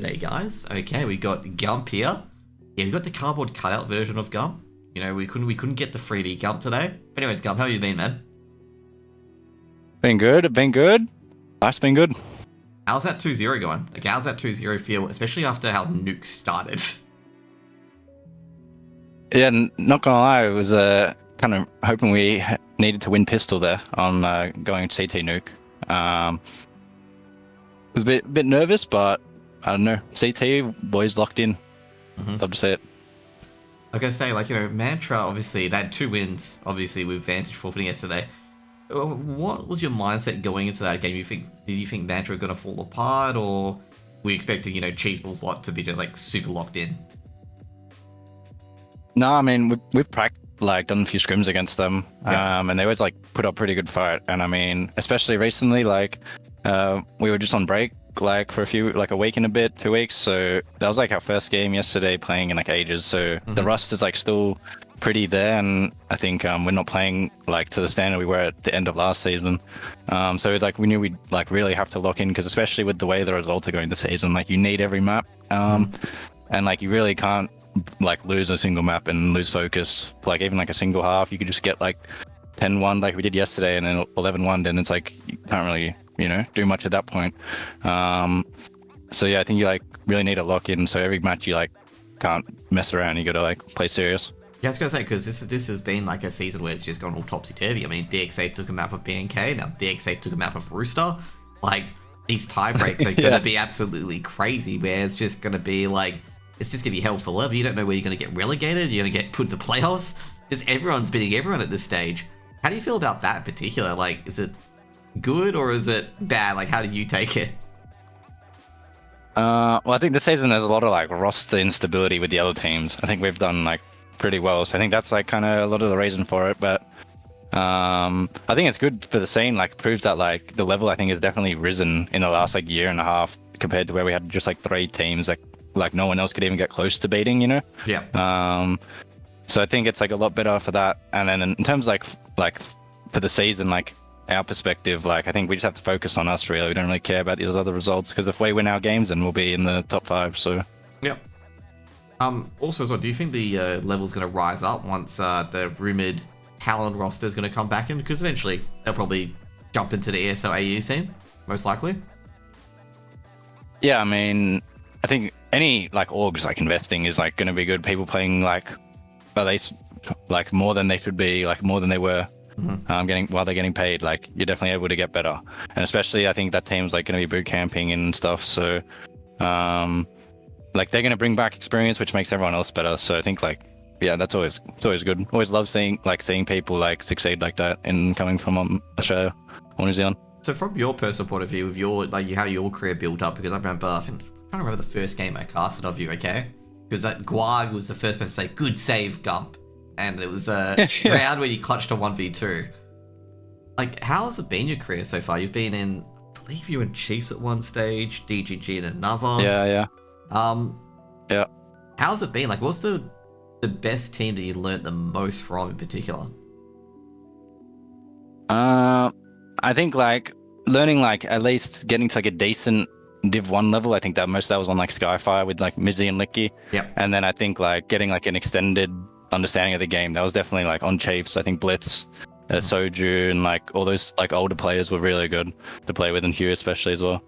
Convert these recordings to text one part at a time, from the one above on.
today, guys. Okay, we got Gump here. Yeah, we got the cardboard cutout version of Gump. You know, we couldn't get the 3D Gump today. Anyways, Gump, how have you been, man? Been good, been good. Life's been good. How's that 2-0 going? Okay, how's that 2-0 feel, especially after how Nuke started? Yeah, not gonna lie, it was kind of hoping we needed to win pistol there on going CT nuke. Was a bit nervous, but I don't know. CT boys locked in. Love to see it. I gotta say, like, you know, Mantra, obviously, they had 2 wins, obviously, with Vantage forfeiting yesterday. What was your mindset going into that game? Did you think Mantra were gonna fall apart, or were you expecting, you know, Cheeseball's lot to be just, like, super locked in? No, I mean we've done a few scrims against them, and they always like put up pretty good fight. And I mean, especially recently, like we were just on break like for a week and a bit, 2 weeks. So that was like our first game yesterday playing in like ages. So the rust is like still pretty there, and I think we're not playing like to the standard we were at the end of last season. So it's like we knew we'd like really have to lock in, because especially with the way the results are going this season, like you need every map, and like you really can't like lose a single map and lose focus. Like even like a single half, you could just get like 10-1 like we did yesterday, and then 11-1, then it's like you can't really, you know, do much at that point. So yeah, I think you like really need to lock in, so every match you like can't mess around, you gotta like play serious. Yeah, I was gonna say, because this has been like a season where it's just gone all topsy-turvy. I mean, DX8 took a map of BNK, now DX8 took a map of Rooster. Like, these tie breaks are gonna be absolutely crazy, where it's just gonna be like, it's just gonna be hell for leather. You don't know where you're gonna get relegated, you're gonna get put to playoffs. Just everyone's beating everyone at this stage. How do you feel about that in particular? Like, is it good or is it bad? Like, how do you take it? Well, I think this season there's a lot of like roster instability with the other teams. I think we've done like pretty well, so I think that's like kind of a lot of the reason for it. But I think it's good for the scene. Like, it proves that like the level I think has definitely risen in the last like year and a half compared to where we had just like 3 teams like no one else could even get close to beating, you know? Yeah. So I think it's like a lot better for that. And then in terms of like for the season, like our perspective, like I think we just have to focus on us really. We don't really care about these other results, because if we win our games, then we'll be in the top 5. So Yep. Also as well, do you think the level's going to rise up once the rumored Talon roster is going to come back in? Because eventually they'll probably jump into the ESL AU scene, most likely. yeah, I mean, I think any like orgs like investing is like going to be good. People playing like at least like more than they should be, like more than they were, getting while they're getting paid. Like, you're definitely able to get better, and especially I think that team's like going to be boot camping and stuff. So like they're going to bring back experience, which makes everyone else better. So I think like, yeah, it's always good. Always love seeing people like succeed like that, and coming from Australia or New Zealand. So from your personal point of view, with your like how your career built up, because I remember, I'm trying to remember the first game I casted of you, okay? Because that Guag was the first person to say, "Good save, Gump," and it was a round where you clutched a 1v2. Like, how has it been your career so far? You've been in, I believe you were in Chiefs at one stage, DGG in another. Yeah. Yeah. How's it been? Like, what's the best team that you learnt the most from in particular? I think like learning like at least getting to like a decent Div 1 level. I think that most of that was on like Skyfire with like Mizzy and Licky. Yep. And then I think like getting like an extended understanding of the game, that was definitely like on Chiefs. I think Blitz, Soju, and like all those like older players were really good to play with, and Hugh especially as well.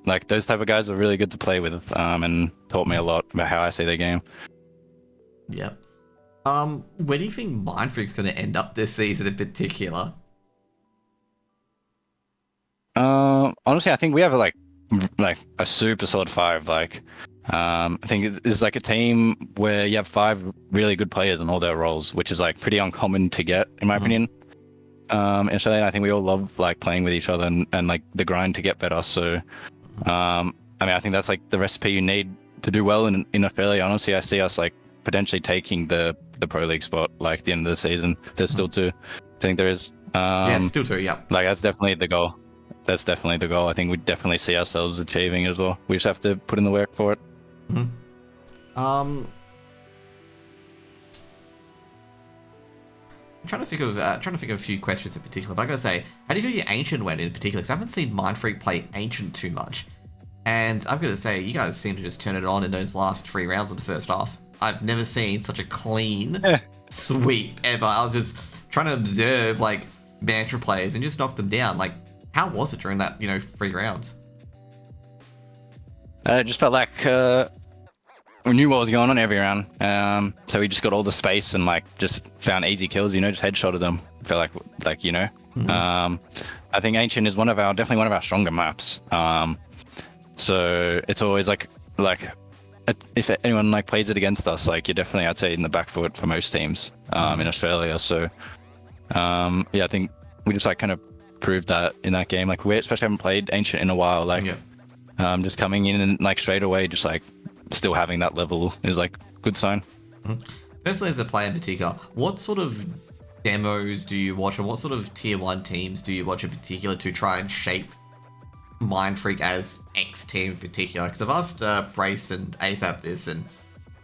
Like those type of guys were really good to play with, and taught me a lot about how I see the game. Yep. Where do you think Mindfreak's going to end up this season in particular? Honestly, I think we have like a super solid 5. Like, I think it's like a team where you have 5 really good players in all their roles, which is like pretty uncommon to get, in my opinion. In Australia, I think we all love like playing with each other, and like the grind to get better. So, I mean, I think that's like the recipe you need to do well in Australia. Honestly, I see us like potentially taking the Pro League spot like at the end of the season. There's still 2. I think there is. Yeah, still 2. Yep. Like, that's definitely the goal. That's definitely the goal. I think we definitely see ourselves achieving as well. We just have to put in the work for it. I'm trying to think of a few questions in particular, but I gotta say, how do you feel your Ancient went in particular? Because I haven't seen Mindfreak play Ancient too much. And I've got to say, you guys seem to just turn it on in those last 3 rounds of the first half. I've never seen such a clean sweep ever. I was just trying to observe like Mantra players and just knock them down. Like, how was it during that 3 rounds? It just felt like we knew what was going on every round. So we just got all the space and like just found easy kills. Just headshotted them. I feel like. I think Ancient is definitely one of our stronger maps. So it's always like if anyone like plays it against us, like you're definitely, I'd say, in the back foot for most teams in Australia. So I think we just like kind of proved that in that game. Like we especially haven't played Ancient in a while. Like just coming in and like straight away, just like still having that level is like good sign. Personally, as a player in particular, what sort of demos do you watch, or what sort of tier 1 teams do you watch in particular to try and shape Mindfreak as X team in particular? Because I've asked Brace and ASAP this, and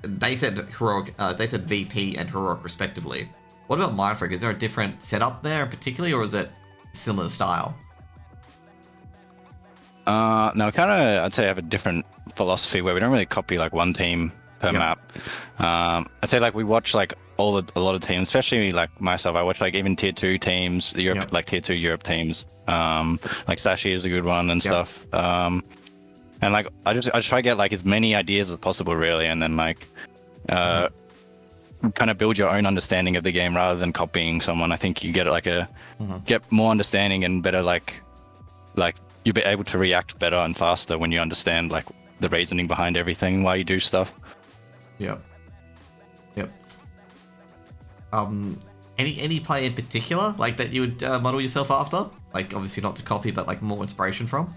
they said heroic, they said VP and heroic respectively. What about Mindfreak? Is there a different setup there particularly, or is it similar style? No, kind of, I'd say I have a different philosophy where we don't really copy like one team per map. I'd say like we watch like a lot of teams, especially like myself. I watch like even tier 2 teams, Europe, like tier 2 Europe teams. Like Sashi is a good one and stuff. And like I just try to get like as many ideas as possible really, and then like kind of build your own understanding of the game rather than copying someone. I think you get like get more understanding and better like you'll be able to react better and faster when you understand like the reasoning behind everything, why you do stuff. Yep. Any play in particular like that you would model yourself after? Like obviously not to copy, but like more inspiration from?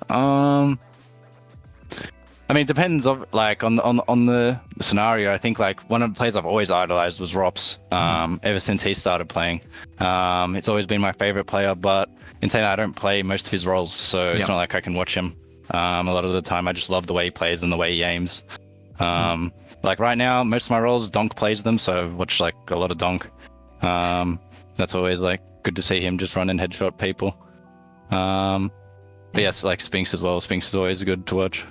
I mean, it depends on like on the scenario. I think like one of the players I've always idolized was Rops. Ever since he started playing, it's always been my favorite player. But in saying that, I don't play most of his roles, so it's not like I can watch him. A lot of the time, I just love the way he plays and the way he aims. Like right now, most of my roles, Donk plays them, so I watch like a lot of Donk. That's always like good to see him just run and headshot people. But yes, like Spinks as well. Spinks is always good to watch.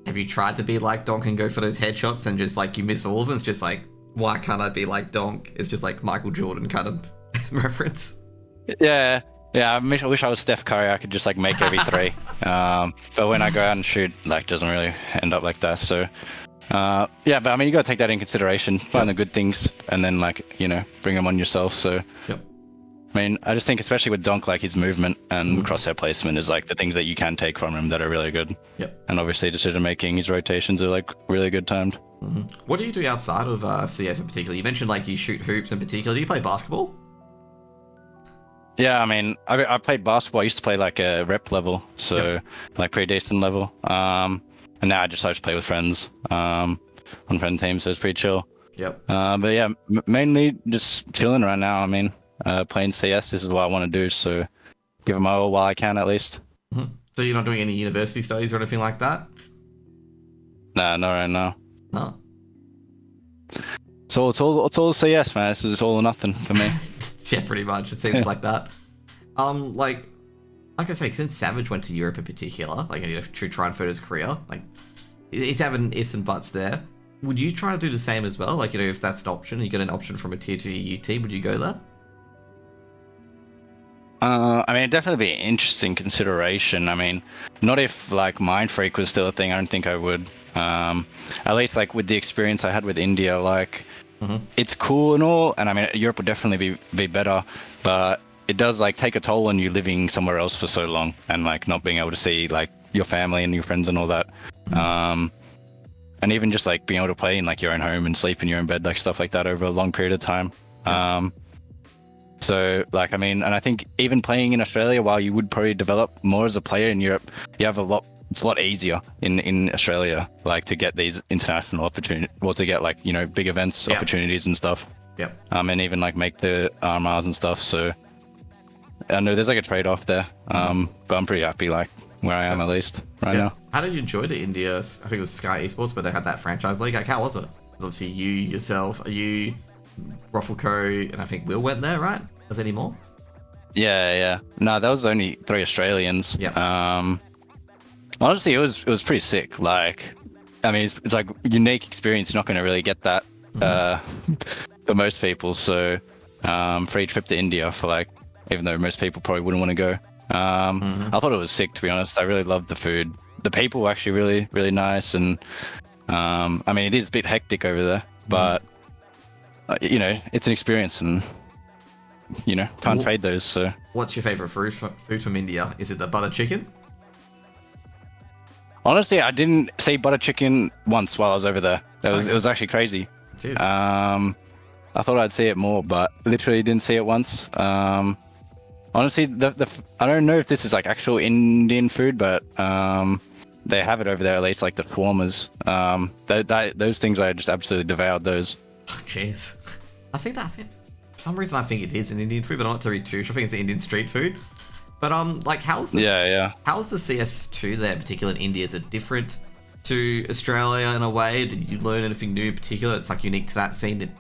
Have you tried to be like Donk and go for those headshots and just like you miss all of them? It's just like, why can't I be like Donk? It's just like Michael Jordan kind of reference. Yeah, I wish I was Steph Curry. I could just like make every three. But when I go out and shoot, like doesn't really end up like that. So but I mean, you got to take that in consideration, find the good things, and then like bring them on yourself. So I mean, I just think especially with Donk, like his movement and crosshair placement is like the things that you can take from him that are really good. And obviously decision making, his rotations are like really good timed. What do you do outside of CS in particular? You mentioned like you shoot hoops in particular. Do you play basketball? Yeah, I mean, I played basketball. I used to play like a rep level, so like pretty decent level. And now I just play with friends on friend teams, so it's pretty chill. But yeah, mainly just chilling right now. I mean, playing CS, this is what I want to do, so give it my all while I can at least. So you're not doing any university studies or anything like that? Nah, not right now. No. So it's all CS, man. This is all or nothing for me. Yeah, pretty much. It seems like that. Like I say, since Savage went to Europe in particular, like to try and further his career, like he's having ifs and buts there. Would you try to do the same as well? Like if that's an option, you get an option from a tier 2 EU team, would you go there? I mean, it'd definitely be an interesting consideration. I mean, not if like Mindfreak was still a thing. I don't think I would. At least like with the experience I had with India, like it's cool and all, and I mean Europe would definitely be better, but it does like take a toll on you living somewhere else for so long and like not being able to see like your family and your friends and all that. And even just like being able to play in like your own home and sleep in your own bed, like stuff like that over a long period of time. So like, I mean, and I think even playing in Australia, while you would probably develop more as a player in Europe, you have it's a lot easier in Australia, like to get these international opportunities, well, to get like, big events, opportunities and stuff. And even like make the RMRs and stuff. So I know there's like a trade-off there, but I'm pretty happy like where I am at least right now. How did you enjoy the India, I think it was Sky Esports, where they had that franchise league? Like, how was it? Obviously you, yourself, Ruffleco, and I think Will went there, right? Was there any more? Yeah. No, that was only 3 Australians. Yeah. Honestly, it was pretty sick. Like, I mean, it's like unique experience. You're not going to really get that uh, for most people. So, free trip to India for like, even though most people probably wouldn't want to go. I thought it was sick, to be honest. I really loved the food. The people were actually really, really nice, and I mean, it is a bit hectic over there, but you know, it's an experience, and you know, can't trade those. So, What's your favorite food from India? Is it the butter chicken? honestly, I didn't see butter chicken once while I was over there. It was actually crazy. Jeez. I thought I'd see it more, but literally didn't see it once. Honestly, I don't know if this is like actual Indian food, but they have it over there at least, like the shawarmas. Those things I just absolutely devoured those. Oh, jeez. For some reason I think it is an Indian food, but I'm not to be too sure. I think it's Indian street food. But like, how's the CS2 there, particularly in India? Is it different to Australia in a way? Did you learn anything new in particular? It's like unique to that scene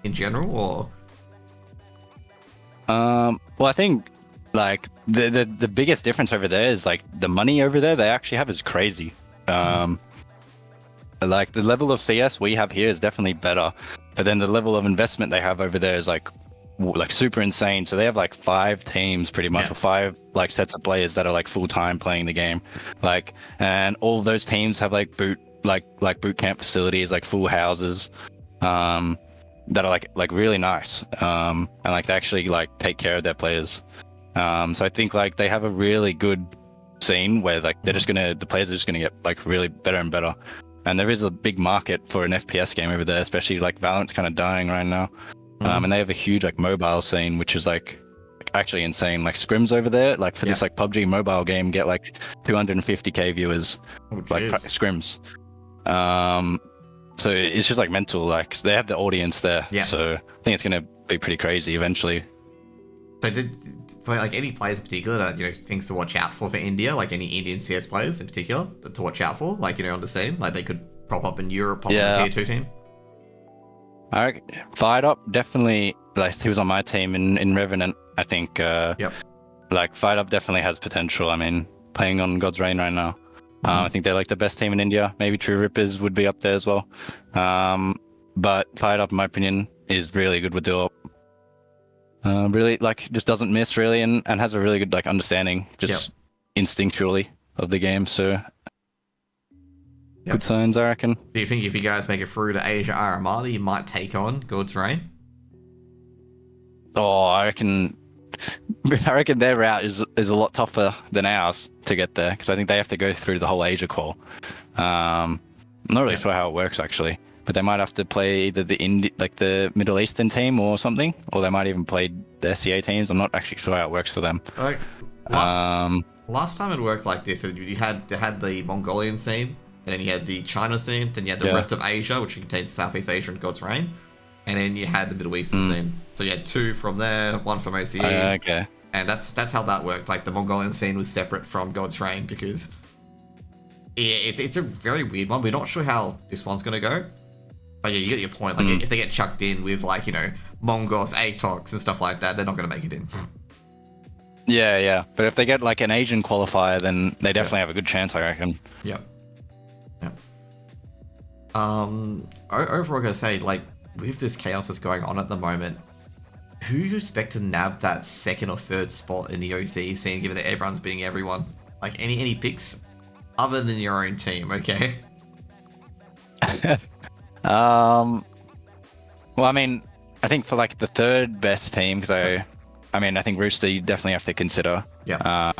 in general, or? Well, I think like the biggest difference over there is like the money over there they actually have is crazy. Like the level of CS we have here is definitely better, but then the level of investment they have over there is like super insane. So they have like 5 teams pretty much, or 5 like sets of players that are like full time playing the game, like, and all of those teams have like boot camp facilities, like full houses, that are like really nice, and like they actually like take care of their players. So I think like they have a really good scene where like the players are just gonna get like really better and better. And there is a big market for an FPS game over there, especially like Valorant's kind of dying right now. And they have a huge like mobile scene, which is like actually insane. Like scrims over there, like for this like PUBG mobile game, get like 250k viewers, like scrims. So it's just like mental. Like they have the audience there, so I think it's gonna be pretty crazy eventually. So like any players in particular that, you know, things to watch out for India, like any Indian CS players in particular to watch out for, like, you know, on the scene, like they could prop up in Europe, pop up in a tier 2 team. I reckon Fired Up definitely, like he was on my team in Revenant. I think like Fired Up definitely has potential. I mean, playing on God's Reign right now. I think they're like the best team in India. Maybe True Rippers would be up there as well. But Fired Up, in my opinion, is really good with duo. Really, like, just doesn't miss really, and has a really good like understanding, just instinctually of the game. So good signs, I reckon. Do you think if you guys make it through to Asia Armada, you might take on God's Reign? Oh, I reckon their route is a lot tougher than ours to get there, because I think they have to go through the whole Asia call. I'm not really sure how it works actually, but they might have to play either the Middle Eastern team or something, or they might even play the SEA teams. I'm not actually sure how it works for them. Last time it worked like this, you had the Mongolian scene, and then you had the China scene, then you had the rest of Asia, which contains Southeast Asia and God's Reign, and then you had the Middle Eastern scene. So you had 2 from there, 1 from OCE. Okay. And that's how that worked. Like the Mongolian scene was separate from God's Reign, because it's a very weird one. We're not sure how this one's gonna go. But yeah, you get your point. Like if they get chucked in with like, you know, Mongols, Atox and stuff like that, they're not gonna make it in. Yeah. But if they get like an Asian qualifier, then they definitely have a good chance, I reckon. Yep. Overall, I gotta say, like, with this chaos that's going on at the moment, who do you expect to nab that 2nd or 3rd spot in the OCE scene, given that everyone's beating everyone? Like, any picks other than your own team, okay? Well, I mean, I think for like the 3rd best team, because I think Rooster you definitely have to consider. Yeah.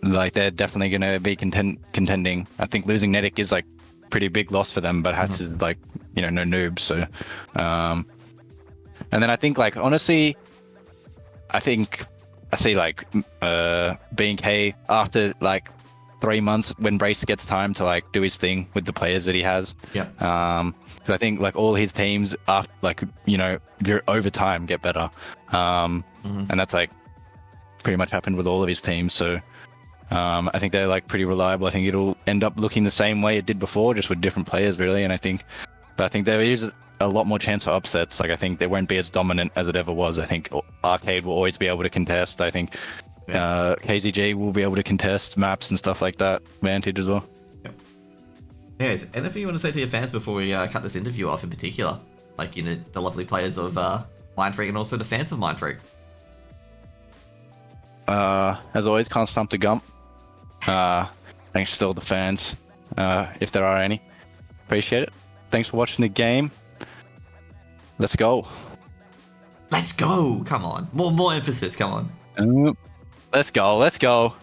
Like they're definitely gonna be contending. I think losing Nedic is like pretty big loss for them, but has to like, you know, no noobs. So, and then I think like honestly, I think I see like B&K after like 3 months when Brace gets time to like do his thing with the players that he has. Yeah. Because I think like all his teams after like, you know, over time get better. And that's like pretty much happened with all of his teams. So I think they're like pretty reliable. I think it'll end up looking the same way it did before, just with different players really. And I think there is a lot more chance for upsets. Like I think they won't be as dominant as it ever was. I think Arcade will always be able to contest. I think KZG will be able to contest maps and stuff like that. Vantage as well. Anyways, anything you want to say to your fans before we cut this interview off in particular? Like, you know, the lovely players of Mindfreak and also the fans of Mindfreak. As always, can't stump the Gump. Thanks to all the fans, if there are any. Appreciate it. Thanks for watching the game. Let's go. Let's go! Come on. More emphasis, come on. Let's go. Let's go.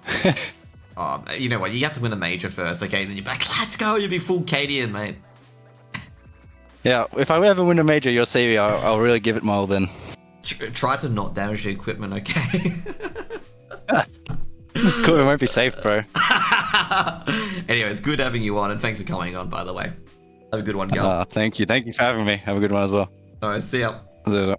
You know what? You have to win a major first, okay? Then you're back. Let's go! You'll be full Cadian, mate. Yeah, if I ever win a major, you'll see me. I'll really give it my all then. Try to not damage the equipment, okay? Cool, it won't be safe, bro. Anyways, good having you on, and thanks for coming on, by the way. Have a good one, Gump. Thank you. Thank you for having me. Have a good one as well. Alright, see ya. See ya.